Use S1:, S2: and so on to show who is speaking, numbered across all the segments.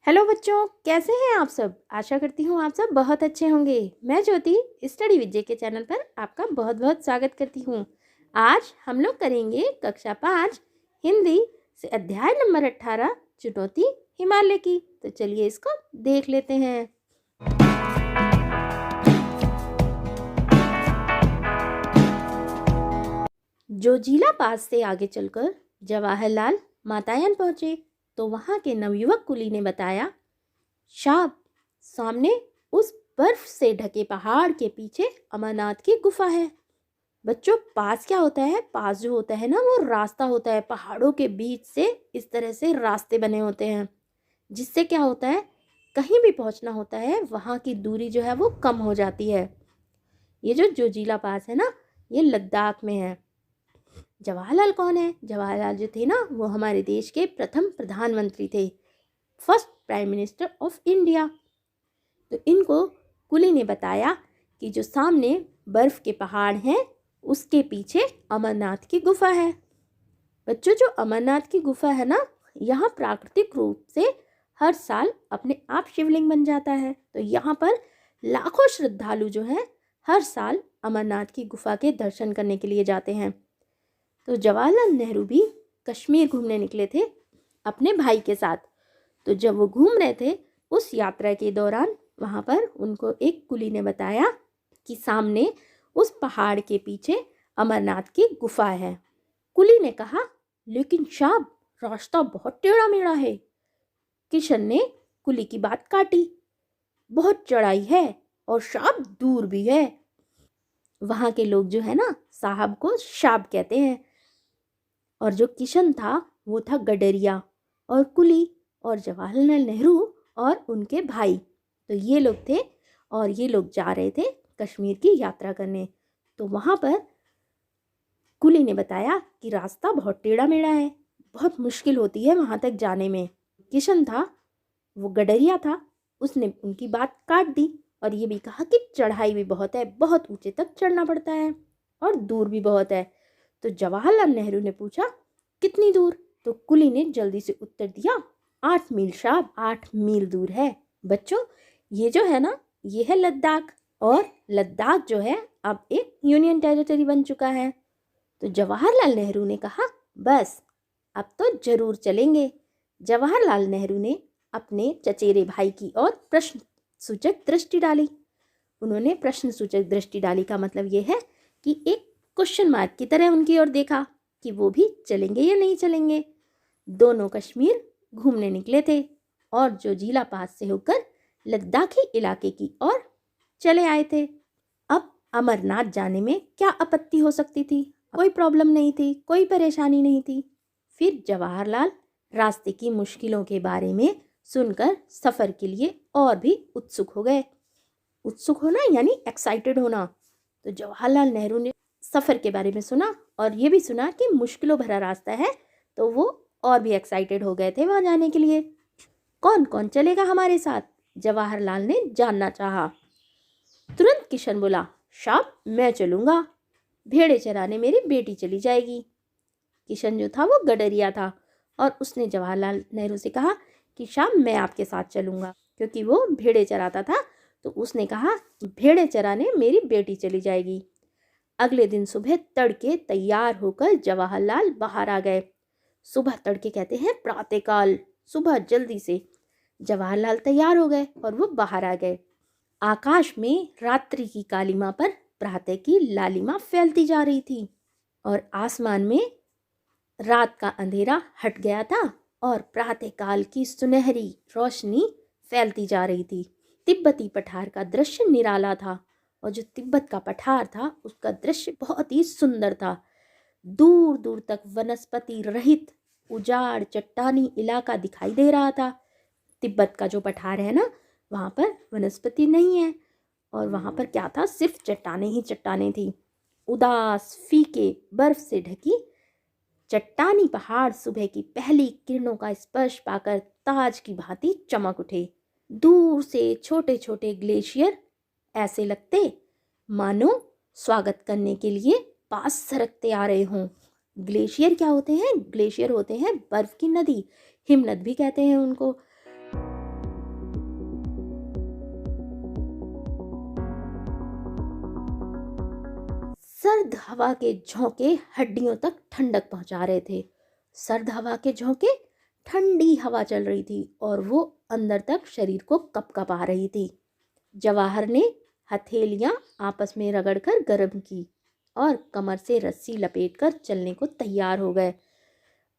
S1: Hello बच्चों, कैसे हैं आप सब। आशा करती हूँ आप सब बहुत अच्छे होंगे। मैं ज्योति स्टडी विजय के चैनल पर आपका बहुत बहुत स्वागत करती हूँ। आज हम लोग करेंगे कक्षा 5 हिंदी से अध्याय नंबर 18 चुनौती हिमालय की। तो चलिए इसको देख लेते हैं। जोजिला पास से आगे चलकर जवाहरलाल मातायान पहुंचे तो वहां के नवयुवक कुली ने बताया, शाब, सामने उस बर्फ से ढके पहाड़ के पीछे अमरनाथ की गुफा है। बच्चों, पास क्या होता है? पास जो होता है ना, वो रास्ता होता है। पहाड़ों के बीच से इस तरह से रास्ते बने होते हैं, जिससे क्या होता है, कहीं भी पहुंचना होता है वहां की दूरी जो है वो कम हो जाती है। ये जो जोजिला पास है ना, ये लद्दाख में है। जवाहरलाल कौन है? जवाहरलाल जो थे ना, वो हमारे देश के प्रथम प्रधानमंत्री थे, first prime minister of India. तो इनको कुली ने बताया कि जो सामने बर्फ के पहाड़ हैं उसके पीछे अमरनाथ की गुफा है। बच्चों, जो अमरनाथ की गुफा है ना, यहाँ प्राकृतिक रूप से हर साल अपने आप शिवलिंग बन जाता है। तो यहाँ पर लाखों श्रद्धालु जो हैं हर साल अमरनाथ की गुफा के दर्शन करने के लिए जाते हैं। तो जवाहरलाल नेहरू भी कश्मीर घूमने निकले थे अपने भाई के साथ। तो जब वो घूम रहे थे उस यात्रा के दौरान वहाँ पर उनको एक कुली ने बताया कि सामने उस पहाड़ के पीछे अमरनाथ की गुफा है। कुली ने कहा, लेकिन साहब, रास्ता बहुत टेढ़ा मेढ़ा है। किशन ने कुली की बात काटी, बहुत चढ़ाई है और साहब दूर भी है। वहाँ के लोग जो है ना, साहब को शाब कहते हैं। और जो किशन था वो था गडरिया, और कुली और जवाहरलाल नेहरू और उनके भाई, तो ये लोग थे। और ये लोग जा रहे थे कश्मीर की यात्रा करने। तो वहाँ पर कुली ने बताया कि रास्ता बहुत टेढ़ा मेढ़ा है, बहुत मुश्किल होती है वहाँ तक जाने में। किशन था, वो गडरिया था, उसने उनकी बात काट दी और ये भी कहा कि चढ़ाई भी बहुत है, बहुत ऊंचे तक चढ़ना पड़ता है और दूर भी बहुत है। तो जवाहरलाल नेहरू ने पूछा, कितनी दूर? तो कुली ने जल्दी से उत्तर दिया, 8 मील साहब, 8 मील दूर है। बच्चों, ये जो है ना, ये है लद्दाख। और लद्दाख जो है अब एक यूनियन टेरिटरी बन चुका है। तो जवाहरलाल नेहरू ने कहा, बस अब तो जरूर चलेंगे। जवाहरलाल नेहरू ने अपने चचेरे भाई की ओर प्रश्न सूचक दृष्टि डाली। उन्होंने प्रश्न सूचक दृष्टि डाली का मतलब ये है कि एक क्वेश्चन मार्क की तरह उनकी ओर देखा कि वो भी चलेंगे या नहीं चलेंगे। दोनों कश्मीर घूमने निकले थे और जो जोजिला पास से होकर लद्दाखी इलाके की ओर चले आए थे। अब अमरनाथ जाने में क्या आपत्ति हो सकती थी? कोई प्रॉब्लम नहीं थी, कोई परेशानी नहीं थी। फिर जवाहरलाल रास्ते की मुश्किलों के बारे में सुनकर सफ़र के लिए और भी उत्सुक हो गए। उत्सुक होना यानी एक्साइटेड होना। तो जवाहरलाल नेहरू ने सफ़र के बारे में सुना और ये भी सुना कि मुश्किलों भरा रास्ता है, तो वो और भी एक्साइटेड हो गए थे वहाँ जाने के लिए। कौन कौन चलेगा हमारे साथ? जवाहरलाल ने जानना चाहा। तुरंत किशन बोला, साहब मैं चलूँगा, भेड़े चराने मेरी बेटी चली जाएगी। किशन जो था वो गडरिया था और उसने जवाहरलाल नेहरू से कहा कि साहब मैं आपके साथ चलूँगा, क्योंकि वो भेड़े चराता था। तो उसने कहा, भेड़े चराने मेरी बेटी चली जाएगी। अगले दिन सुबह तड़के तैयार होकर जवाहरलाल बाहर आ गए। सुबह तड़के कहते हैं प्रातःकाल, सुबह जल्दी से जवाहरलाल तैयार हो गए और वो बाहर आ गए। आकाश में रात्रि की कालिमा पर प्रातः की लालिमा फैलती जा रही थी और आसमान में रात का अंधेरा हट गया था और प्रातःकाल की सुनहरी रोशनी फैलती जा रही थी। तिब्बती पठार का दृश्य निराला था और जो तिब्बत का पठार था उसका दृश्य बहुत ही सुंदर था। दूर दूर तक वनस्पति रहित उजाड़ चट्टानी इलाका दिखाई दे रहा था। तिब्बत का जो पठार है ना, वहाँ पर वनस्पति नहीं है और वहाँ पर क्या था, सिर्फ चट्टाने ही चट्टाने थी। उदास फीके बर्फ से ढकी चट्टानी पहाड़ सुबह की पहली किरणों का स्पर्श पाकर ताज की भांति चमक उठे। दूर से छोटे छोटे ग्लेशियर ऐसे लगते मानो स्वागत करने के लिए पास सरकते आ रहे हों। ग्लेशियर क्या होते हैं? ग्लेशियर होते हैं बर्फ की नदी, हिमनद भी कहते हैं उनको। सर्द हवा के झोंके हड्डियों तक ठंडक पहुंचा रहे थे। सर्द हवा के झोंके, ठंडी हवा चल रही थी और वो अंदर तक शरीर को कपकपा रही थी। जवाहर ने हथेलियां आपस में रगड़कर गर्म की और कमर से रस्सी लपेटकर चलने को तैयार हो गए।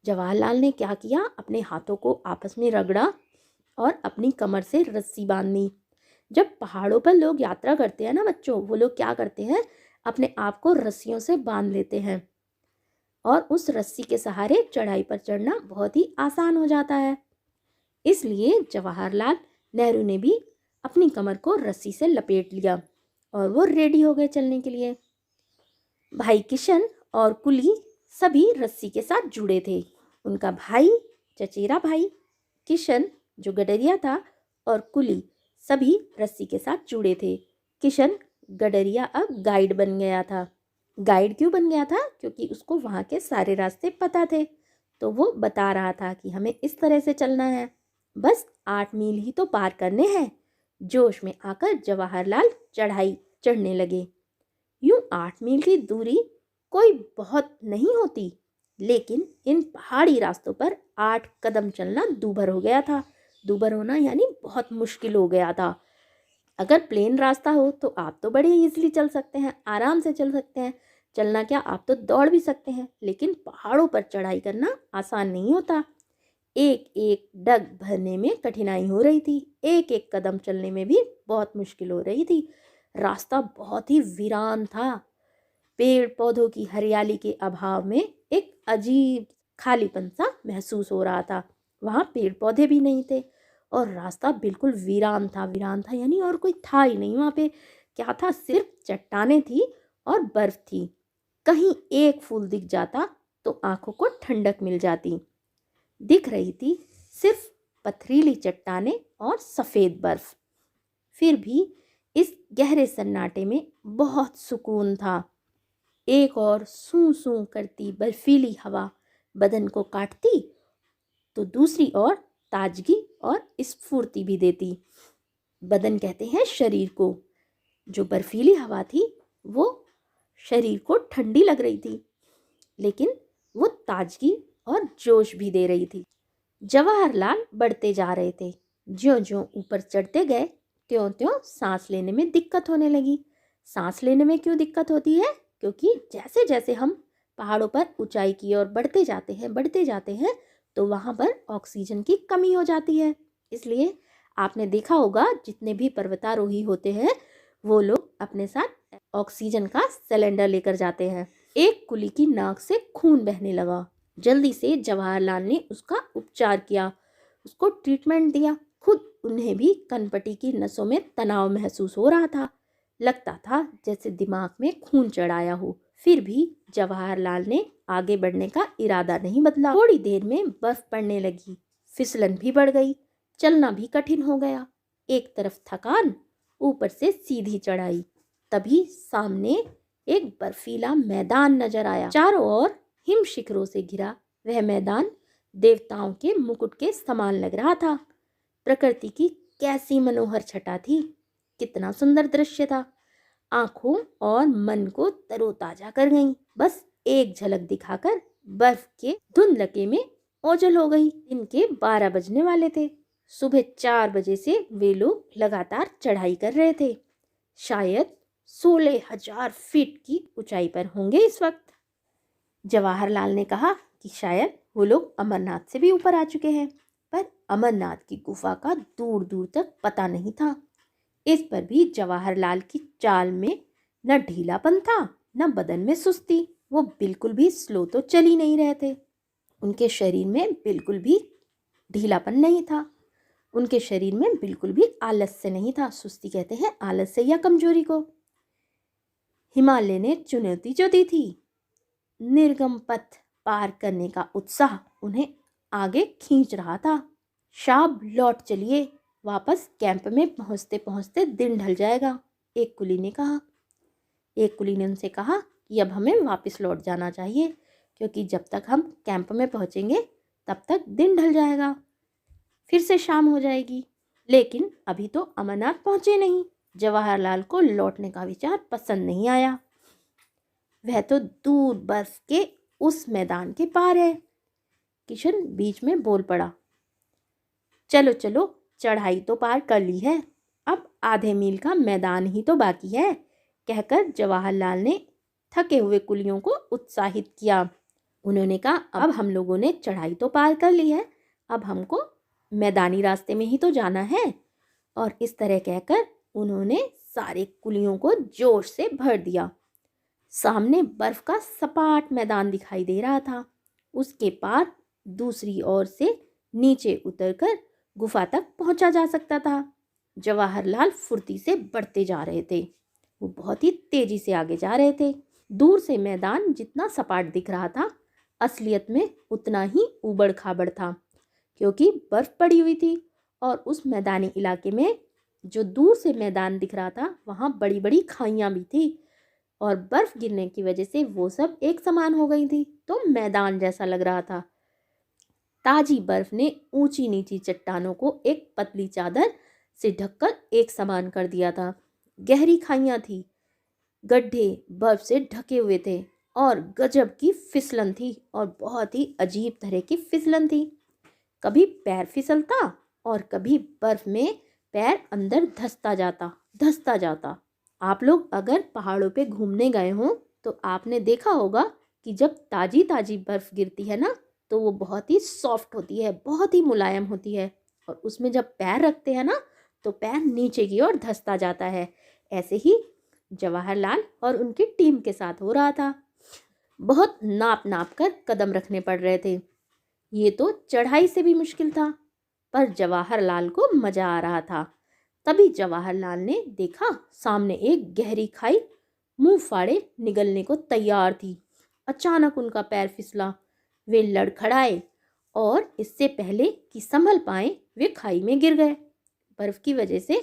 S1: जवाहरलाल ने क्या किया, अपने हाथों को आपस में रगड़ा और अपनी कमर से रस्सी बांधी। जब पहाड़ों पर लोग यात्रा करते हैं ना बच्चों, वो लोग क्या करते हैं, अपने आप को रस्सियों से बांध लेते हैं और उस रस्सी के सहारे चढ़ाई पर चढ़ना बहुत ही आसान हो जाता है। इसलिए जवाहरलाल नेहरू ने भी अपनी कमर को रस्सी से लपेट लिया और वो रेडी हो गए चलने के लिए। भाई किशन और कुली सभी रस्सी के साथ जुड़े थे। उनका भाई, चचेरा भाई किशन जो गडरिया था, और कुली सभी रस्सी के साथ जुड़े थे। किशन गडरिया अब गाइड बन गया था। गाइड क्यों बन गया था? क्योंकि उसको वहाँ के सारे रास्ते पता थे, तो वो बता रहा था कि हमें इस तरह से चलना है, बस 8 मील ही तो पार करने हैं। जोश में आकर जवाहरलाल चढ़ाई चढ़ने लगे। यूं 8 मील की दूरी कोई बहुत नहीं होती, लेकिन इन पहाड़ी रास्तों पर 8 कदम चलना दूभर हो गया था। दूभर होना यानी बहुत मुश्किल हो गया था। अगर प्लेन रास्ता हो तो आप तो बड़े इजीली चल सकते हैं, आराम से चल सकते हैं। चलना क्या, आप तो दौड़ भी सकते हैं, लेकिन पहाड़ों पर चढ़ाई करना आसान नहीं होता। एक एक डग भरने में कठिनाई हो रही थी, एक एक कदम चलने में भी बहुत मुश्किल हो रही थी। रास्ता बहुत ही वीरान था। पेड़ पौधों की हरियाली के अभाव में एक अजीब खालीपन सा महसूस हो रहा था। वहाँ पेड़ पौधे भी नहीं थे और रास्ता बिल्कुल वीरान था। वीरान था यानी और कोई था ही नहीं वहाँ पे। क्या था, सिर्फ चट्टानें थी और बर्फ थी। कहीं एक फूल दिख जाता तो आंखों को ठंडक मिल जाती। दिख रही थी सिर्फ पथरीली चट्टानें और सफ़ेद बर्फ। फिर भी इस गहरे सन्नाटे में बहुत सुकून था। एक और सूं सूं करती बर्फीली हवा बदन को काटती तो दूसरी ओर ताजगी और स्फूर्ति भी देती। बदन कहते हैं शरीर को। जो बर्फीली हवा थी वो शरीर को ठंडी लग रही थी, लेकिन वो ताजगी और जोश भी दे रही थी। जवाहरलाल बढ़ते जा रहे थे। ज्यों ज्यों ऊपर चढ़ते गए त्यों त्यों सांस लेने में दिक्कत होने लगी। सांस लेने में क्यों दिक्कत होती है? क्योंकि जैसे जैसे हम पहाड़ों पर ऊंचाई की ओर बढ़ते जाते हैं तो वहाँ पर ऑक्सीजन की कमी हो जाती है। इसलिए आपने देखा होगा जितने भी पर्वतारोही होते हैं वो लोग अपने साथ ऑक्सीजन का सिलेंडर लेकर जाते हैं। एक कुली की नाक से खून बहने लगा। जल्दी से जवाहरलाल ने उसका उपचार किया, उसको ट्रीटमेंट दिया। खुद उन्हें भी कनपटी की नसों में तनाव महसूस हो रहा था। लगता था जैसे दिमाग में खून चढ़ाया हो। फिर भी जवाहरलाल ने आगे बढ़ने का इरादा नहीं बदला। थोड़ी देर में बर्फ पड़ने लगी, फिसलन भी बढ़ गई, चलना भी कठिन हो गया। एक तरफ थकान, ऊपर से सीधी चढ़ाई। तभी सामने एक बर्फीला मैदान नजर आया। चारों ओर हिम शिखरों से घिरा वह मैदान देवताओं के मुकुट के समान लग रहा था। प्रकृति की कैसी मनोहर छटा थी, कितना सुंदर दृश्य था। आंखों और मन को तरोताजा कर गई। बस एक झलक दिखाकर बर्फ के धुंधलके में ओझल हो गई। दिन के 12 बजने वाले थे। सुबह 4 बजे से वे लोग लगातार चढ़ाई कर रहे थे। शायद 16,000 फीट की ऊंचाई पर होंगे इस वक्त। जवाहरलाल ने कहा कि शायद वो लोग अमरनाथ से भी ऊपर आ चुके हैं, पर अमरनाथ की गुफा का दूर दूर तक पता नहीं था। इस पर भी जवाहरलाल की चाल में न ढीलापन था न बदन में सुस्ती। वो बिल्कुल भी स्लो तो चल ही नहीं रहे थे। उनके शरीर में बिल्कुल भी ढीलापन नहीं था। उनके शरीर में बिल्कुल भी आलस्य नहीं था। सुस्ती कहते हैं आलस्य या कमजोरी को। हिमालय ने चुनौती जो दी थी, निर्गम पथ पार करने का उत्साह उन्हें आगे खींच रहा था। शाब लौट चलिए, वापस कैंप में पहुंचते पहुंचते दिन ढल जाएगा, एक कुली ने कहा। एक कुली ने उनसे कहा कि अब हमें वापस लौट जाना चाहिए, क्योंकि जब तक हम कैंप में पहुंचेंगे तब तक दिन ढल जाएगा, फिर से शाम हो जाएगी। लेकिन अभी तो अमरनाथ पहुंचे नहीं। जवाहरलाल को लौटने का विचार पसंद नहीं आया। वह तो दूर बर्फ के उस मैदान के पार है। किशन बीच में बोल पड़ा, चलो चलो, चढ़ाई तो पार कर ली है, अब आधे मील का मैदान ही तो बाकी है, कहकर जवाहरलाल ने थके हुए कुलियों को उत्साहित किया। उन्होंने कहा, अब हम लोगों ने चढ़ाई तो पार कर ली है, अब हमको मैदानी रास्ते में ही तो जाना है। और इस तरह कहकर उन्होंने सारे कुलियों को जोश से भर दिया। सामने बर्फ का सपाट मैदान दिखाई दे रहा था। उसके पार दूसरी ओर से नीचे उतरकर गुफा तक पहुंचा जा सकता था। जवाहरलाल फुर्ती से बढ़ते जा रहे थे। वो बहुत ही तेजी से आगे जा रहे थे। दूर से मैदान जितना सपाट दिख रहा था, असलियत में उतना ही ऊबड़ खाबड़ था, क्योंकि बर्फ पड़ी हुई थी। और उस मैदानी इलाके में जो दूर से मैदान दिख रहा था, वहाँ बड़ी बड़ी खाइयाँ भी थी, और बर्फ गिरने की वजह से वो सब एक समान हो गई थी, तो मैदान जैसा लग रहा था। ताजी बर्फ ने ऊंची नीची चट्टानों को एक पतली चादर से ढककर एक समान कर दिया था। गहरी खाइयाँ थी, गड्ढे बर्फ से ढके हुए थे, और गजब की फिसलन थी, और बहुत ही अजीब तरह की फिसलन थी। कभी पैर फिसलता और कभी बर्फ में पैर अंदर धंसता जाता। आप लोग अगर पहाड़ों पे घूमने गए हों तो आपने देखा होगा कि जब ताजी ताजी बर्फ गिरती है ना, तो वो बहुत ही सॉफ्ट होती है, बहुत ही मुलायम होती है, और उसमें जब पैर रखते हैं ना, तो पैर नीचे की ओर धंसता जाता है। ऐसे ही जवाहरलाल और उनकी टीम के साथ हो रहा था। बहुत नाप नाप कर कदम रखने पड़ रहे थे। ये तो चढ़ाई से भी मुश्किल था, पर जवाहरलाल को मजा आ रहा था। तभी जवाहरलाल ने देखा, सामने एक गहरी खाई मुंह फाड़े निगलने को तैयार थी। अचानक उनका पैर फिसला, वे लड़खड़ाए, और इससे पहले कि संभल पाए वे खाई में गिर गए। बर्फ की वजह से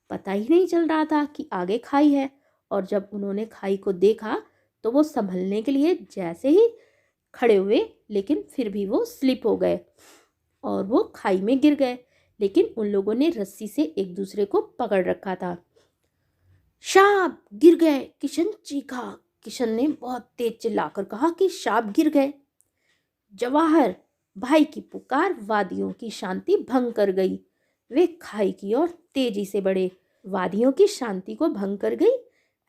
S1: पता ही नहीं चल रहा था कि आगे खाई है, और जब उन्होंने खाई को देखा तो वो संभलने के लिए जैसे ही खड़े हुए, लेकिन फिर भी वो स्लिप हो गए और वो खाई में गिर गए। लेकिन उन लोगों ने रस्सी से एक दूसरे को पकड़ रखा था। शाब गिर गए, किशन चीखा। किशन ने बहुत तेज चिल्लाकर कहा कि शाब गिर गए। जवाहर भाई की पुकार वादियों की शांति भंग कर गई। वे खाई की ओर तेजी से बढ़े। वादियों की शांति को भंग कर गई,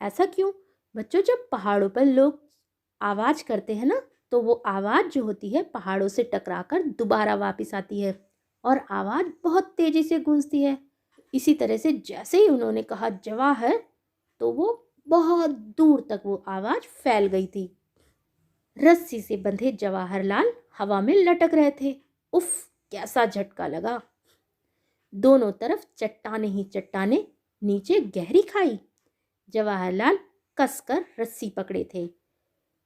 S1: ऐसा क्यों? बच्चों, जब पहाड़ों पर लोग आवाज करते हैं ना, तो वो आवाज जो होती है पहाड़ों से टकराकर दोबारा वापस आती है, और आवाज बहुत तेजी से गूंजती है। इसी तरह से जैसे ही उन्होंने कहा जवाहर, तो वो बहुत दूर तक वो आवाज फैल गई थी। रस्सी से बंधे जवाहरलाल हवा में लटक रहे थे। उफ, कैसा झटका लगा! दोनों तरफ चट्टाने ही चट्टाने, नीचे गहरी खाई। जवाहरलाल कसकर रस्सी पकड़े थे,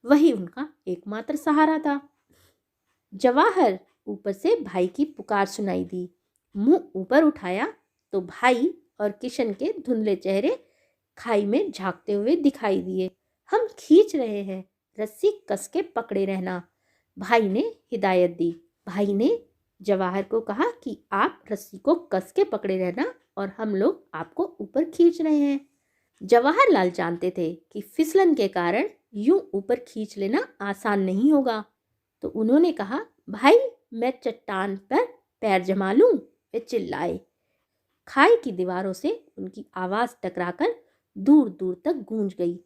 S1: वही उनका एकमात्र सहारा था। जवाहर, ऊपर से भाई की पुकार सुनाई दी। मुंह ऊपर उठाया तो भाई और किशन के धुंधले चेहरे खाई में झांकते हुए दिखाई दिए। हम खींच रहे हैं, रस्सी कस के पकड़े रहना, भाई ने हिदायत दी। भाई ने जवाहर को कहा कि आप रस्सी को कस के पकड़े रहना, और हम लोग आपको ऊपर खींच रहे हैं। जवाहरलाल जानते थे कि फिसलन के कारण यूं ऊपर खींच लेना आसान नहीं होगा, तो उन्होंने कहा, भाई मैं चट्टान पर पैर जमा लूं? वे चिल्लाए। खाई की दीवारों से उनकी आवाज टकराकर दूर दूर तक गूंज गई।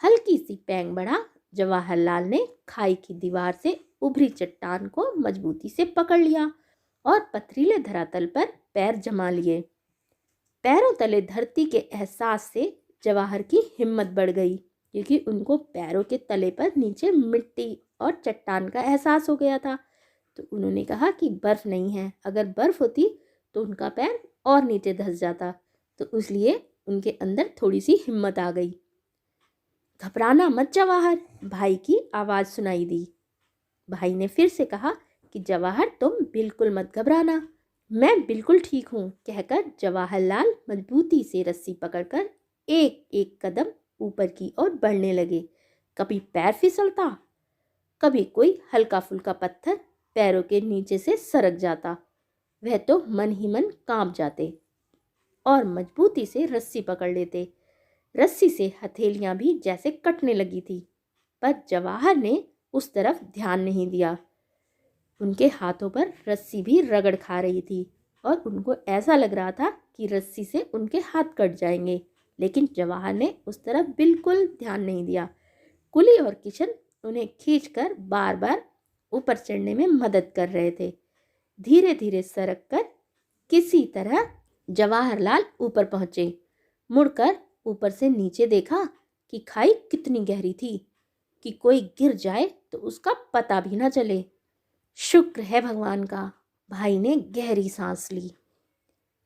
S1: हल्की सी पैंग बढ़ा, जवाहरलाल ने खाई की दीवार से उभरी चट्टान को मजबूती से पकड़ लिया और पथरीले धरातल पर पैर जमा लिए। पैरों तले धरती के एहसास से जवाहर की हिम्मत बढ़ गई, क्योंकि उनको पैरों के तले पर नीचे मिट्टी और चट्टान का एहसास हो गया था। तो उन्होंने कहा कि बर्फ नहीं है, अगर बर्फ होती तो उनका पैर और नीचे धंस जाता, तो इसलिए उनके अंदर थोड़ी सी हिम्मत आ गई। घबराना मत जवाहर, भाई की आवाज़ सुनाई दी। भाई ने फिर से कहा कि जवाहर तुम बिल्कुल मत घबराना, मैं बिल्कुल ठीक हूँ, कहकर जवाहरलाल मजबूती से रस्सी पकड़कर एक एक कदम ऊपर की ओर बढ़ने लगे। कभी पैर फिसलता, कभी कोई हल्का फुल्का पत्थर पैरों के नीचे से सरक जाता। वह तो मन ही मन कांप जाते और मजबूती से रस्सी पकड़ लेते। रस्सी से हथेलियां भी जैसे कटने लगी थी, पर जवाहर ने उस तरफ ध्यान नहीं दिया। उनके हाथों पर रस्सी भी रगड़ खा रही थी और उनको ऐसा लग रहा था कि रस्सी से उनके हाथ कट जाएंगे, लेकिन जवाहर ने उस तरफ बिल्कुल ध्यान नहीं दिया। कुली और किशन उन्हें खींचकर बार बार ऊपर चढ़ने में मदद कर रहे थे। धीरे धीरे सरक कर किसी तरह जवाहरलाल ऊपर पहुंचे। मुड़कर ऊपर से नीचे देखा कि खाई कितनी गहरी थी कि कोई गिर जाए तो उसका पता भी ना चले। शुक्र है भगवान का, भाई ने गहरी सांस ली।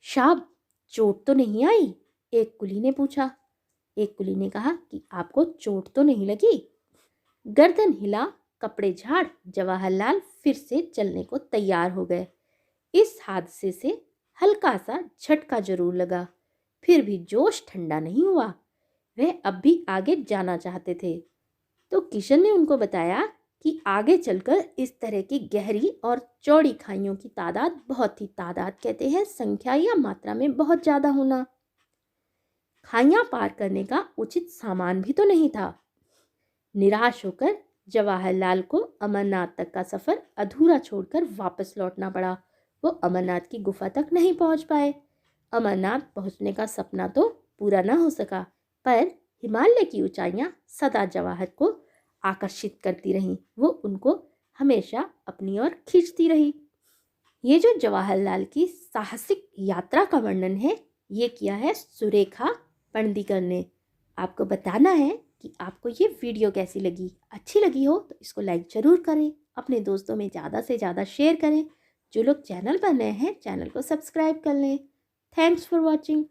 S1: शाब, चोट तो नहीं आई? एक कुली ने पूछा। एक कुली ने कहा कि आपको चोट तो नहीं लगी? गर्दन हिला, कपड़े झाड़ जवाहरलाल फिर से चलने को तैयार हो गए। इस हादसे से हल्का सा झटका जरूर लगा, फिर भी जोश ठंडा नहीं हुआ। वह अब भी आगे जाना चाहते थे। तो किशन ने उनको बताया कि आगे चलकर इस तरह की गहरी और चौड़ी खाइयों की तादाद बहुत ही, तादाद कहते हैं संख्या या मात्रा में बहुत ज़्यादा होना। खाइयाँ पार करने का उचित सामान भी तो नहीं था। निराश होकर जवाहरलाल को अमरनाथ तक का सफ़र अधूरा छोड़कर वापस लौटना पड़ा। वो अमरनाथ की गुफा तक नहीं पहुंच पाए। अमरनाथ पहुंचने का सपना तो पूरा ना हो सका, पर हिमालय की ऊंचाइयां सदा जवाहर को आकर्षित करती रहीं। वो उनको हमेशा अपनी ओर खींचती रही। ये जो जवाहरलाल की साहसिक यात्रा का वर्णन है, ये किया है सुरेखा पणदीकर ने। आपको बताना है कि आपको ये वीडियो कैसी लगी। अच्छी लगी हो तो इसको लाइक ज़रूर करें, अपने दोस्तों में ज़्यादा से ज़्यादा शेयर करें। जो लोग चैनल पर नए हैं, चैनल को सब्सक्राइब कर लें। Thanks for watching.